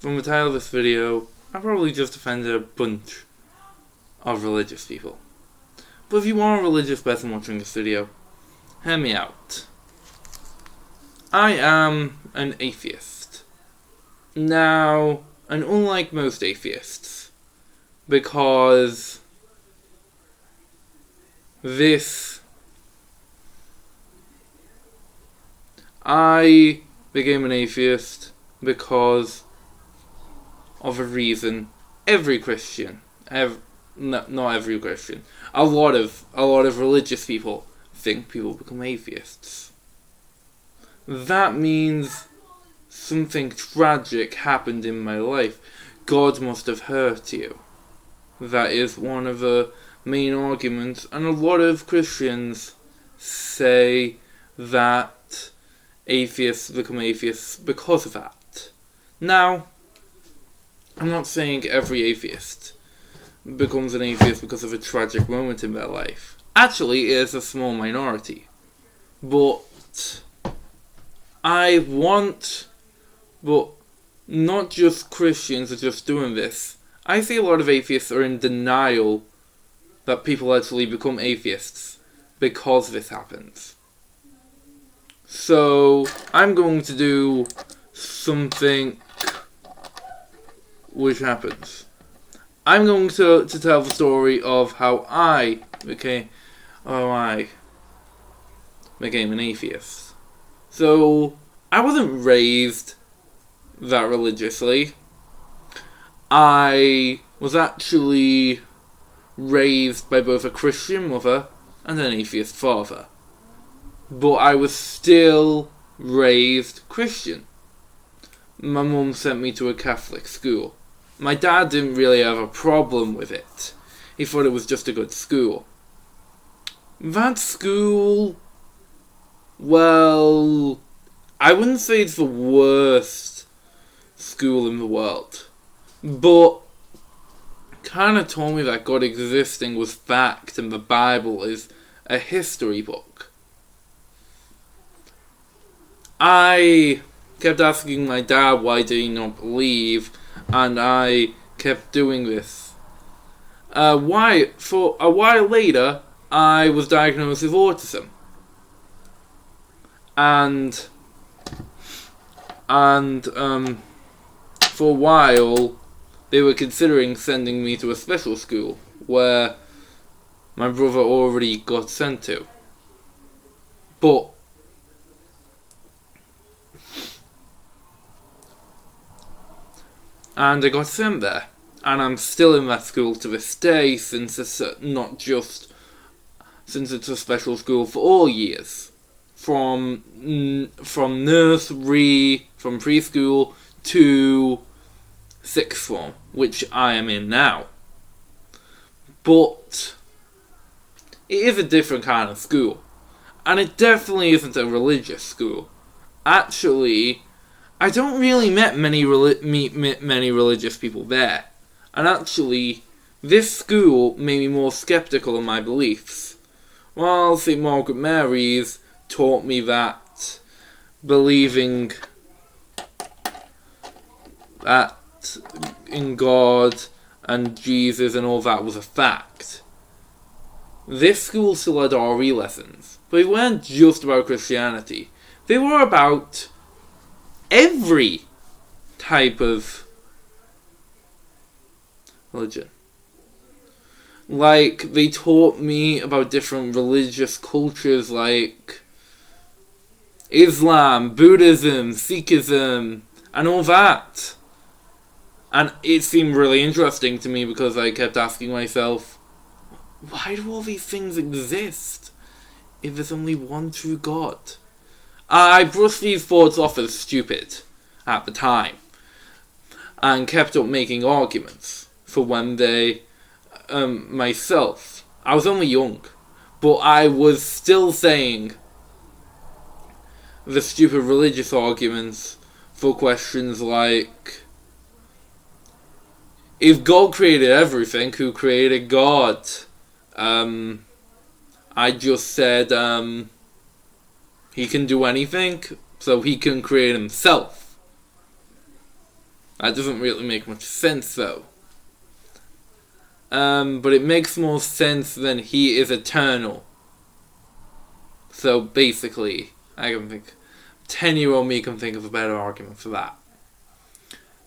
from the title of this video, I probably just offended a bunch of religious people. But if you are a religious person watching this video, hear me out. I am an atheist. Now, and unlike most atheists, because I became an atheist because of a reason every Christian, not every Christian, a lot of religious people think people become atheists. That means something tragic happened in my life. God must have hurt you. That is one of the main arguments, and a lot of Christians say that atheists become atheists because of that. Now, I'm not saying every atheist becomes an atheist because of a tragic moment in their life. Actually, it is a small minority. But not just Christians are just doing this. I see a lot of atheists are in denial that people actually become atheists because this happens. So, I'm going to do something which happens. I'm going to tell the story of how I became an atheist. So, I wasn't raised that religiously. I was actually raised by both a Christian mother and an atheist father. But I was still raised Christian. My mum sent me to a Catholic school. My dad didn't really have a problem with it. He thought it was just a good school. That school, well, I wouldn't say it's the worst school in the world, but kind of told me that God existing was fact and the Bible is a history book. I kept asking my dad why did he not believe, and I kept doing this. For a while later, I was diagnosed with autism. And for a while, they were considering sending me to a special school, where my brother already got sent to. And I got sent there. And I'm still in that school to this day, since it's it's a special school for all years. From nursery, from preschool to sixth form, which I am in now. But it is a different kind of school. And it definitely isn't a religious school. Actually, I don't really meet many religious people there. And actually, this school made me more skeptical of my beliefs. While St. Margaret Mary's taught me that believing that in God and Jesus and all that was a fact. This school still had RE lessons, but they weren't just about Christianity. They were about every type of religion. Like, they taught me about different religious cultures like Islam, Buddhism, Sikhism, and all that. And it seemed really interesting to me because I kept asking myself, why do all these things exist if there's only one true God? I brushed these thoughts off as stupid at the time and kept up making arguments for when myself. I was only young, but I was still saying the stupid religious arguments for questions like, if God created everything, who created God? I just said, he can do anything, so he can create himself. That doesn't really make much sense, though. But it makes more sense than he is eternal. So basically, I can think, 10-year-old me can think of a better argument for that.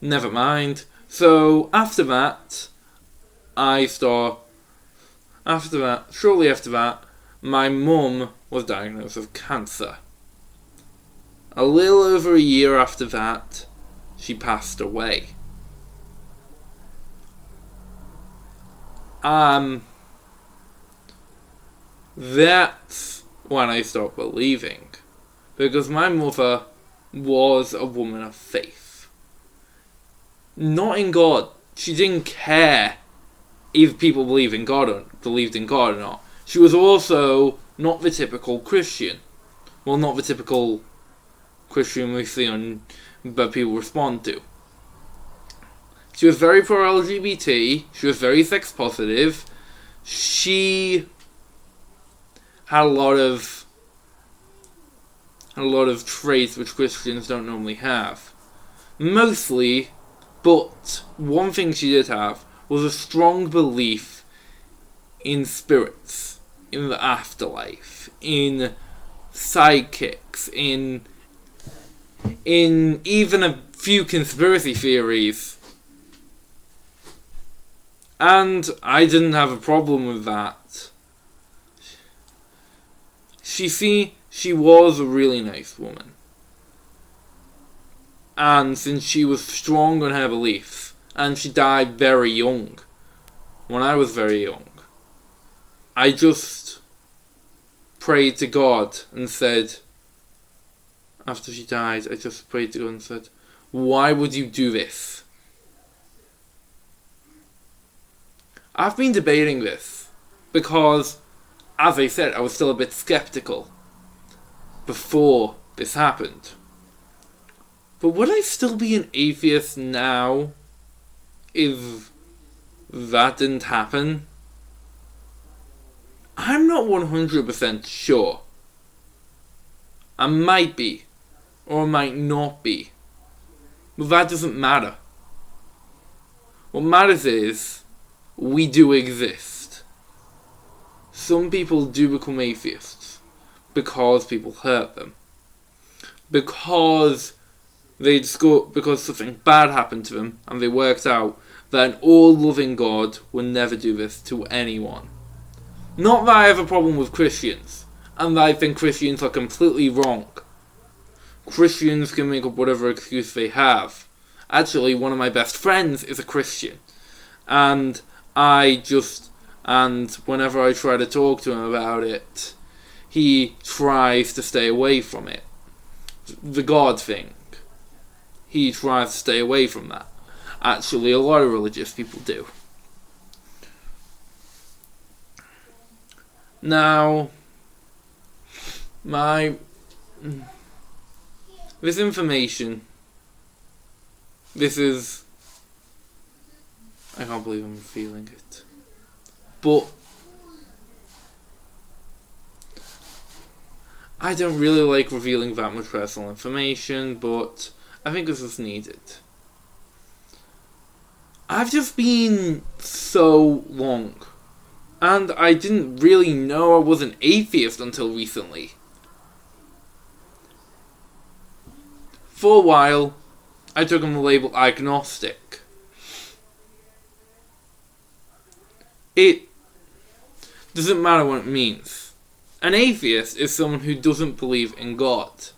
Never mind. So after that, shortly after that, my mum was diagnosed with cancer. A little over a year after that, she passed away. That's when I stopped believing. Because my mother was a woman of faith. Not in God. She didn't care if people believed in God or not. She was also not the typical Christian. Well, not the typical Christian we see that people respond to. She was very pro-LGBT. She was very sex positive. She had a lot of traits which Christians don't normally have. Mostly, but one thing she did have was a strong belief in spirits, in the afterlife, in sidekicks, in even a few conspiracy theories. And I didn't have a problem with that. She was a really nice woman. And since she was strong on her beliefs, and she died very young, when I was very young, I just prayed to God and said, after she died, I just prayed to God and said, why would you do this? I've been debating this because, as I said, I was still a bit skeptical before this happened. But would I still be an atheist now if that didn't happen? I'm not 100% sure. I might be, or I might not be. But that doesn't matter. What matters is, we do exist. Some people do become atheists because people hurt them. Because something bad happened to them and they worked out that an all-loving God would never do this to anyone. Not that I have a problem with Christians, and that I think Christians are completely wrong. Christians can make up whatever excuse they have. Actually, one of my best friends is a Christian, and whenever I try to talk to him about it, he tries to stay away from it. The God thing. He tries to stay away from that. Actually, a lot of religious people do. Now, this information, I can't believe I'm feeling it. But I don't really like revealing that much personal information, but I think this is needed. I've just been so long, and I didn't really know I was an atheist until recently. For a while, I took on the label agnostic. It doesn't matter what it means. An atheist is someone who doesn't believe in God.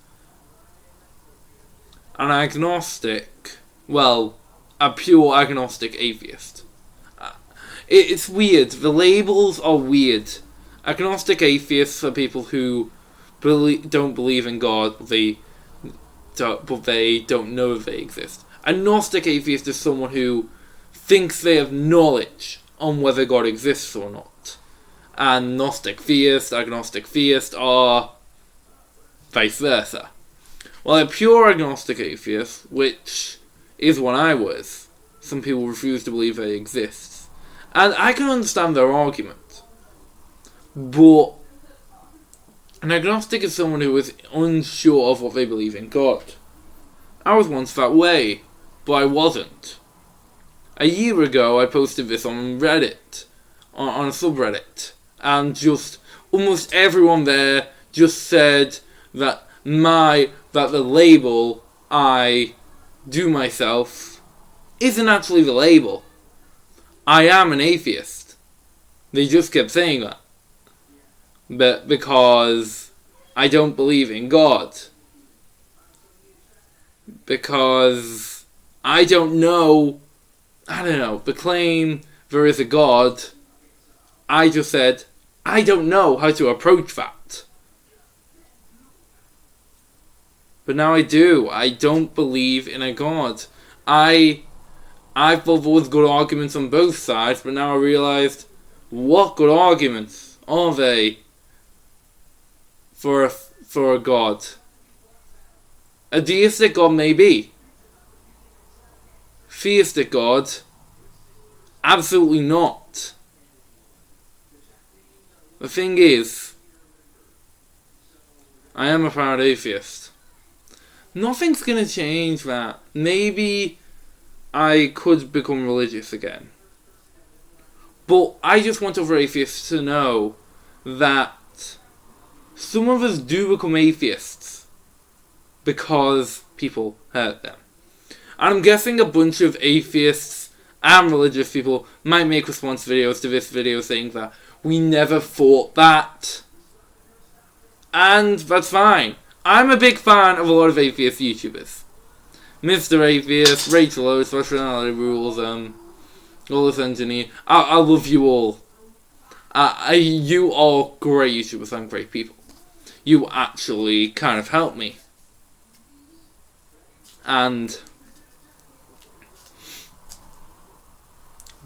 An agnostic, well, a pure agnostic atheist. It's weird. The labels are weird. Agnostic atheists are people who don't believe in God, but they don't know if they exist. A Gnostic atheist is someone who thinks they have knowledge on whether God exists or not. And Gnostic theist, agnostic theist are vice versa. Well, a pure agnostic atheist, which is what I was, some people refuse to believe they exist. And I can understand their argument. But an agnostic is someone who is unsure of what they believe in God. I was once that way. but I wasn't. A year ago, I posted this on Reddit, on a subreddit, and just almost everyone there just said that the label I do myself isn't actually the label. I am an atheist. They just kept saying that. But because I don't believe in God. Because I don't know, the claim there is a God, I just said, I don't know how to approach that. But now I do. I don't believe in a God. I thought there was good arguments on both sides, but now I realised, what good arguments are they for a God? A deistic God, maybe. Theistic God, absolutely not. The thing is, I am a proud atheist. Nothing's gonna change that. Maybe I could become religious again. But I just want other atheists to know that some of us do become atheists because people hurt them. And I'm guessing a bunch of atheists and religious people might make response videos to this video saying that we never thought that. And that's fine. I'm a big fan of a lot of atheist YouTubers. Mr. Atheist, Rachel Oates, Rationality Rules, Wallace Engineer. I love you all. You are great YouTubers and great people. You actually kind of help me.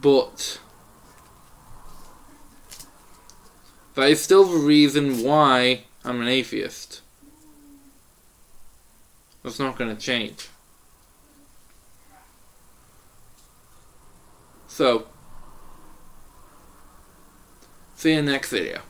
But that is still the reason why I'm an atheist. That's not going to change. So, see you in the next video.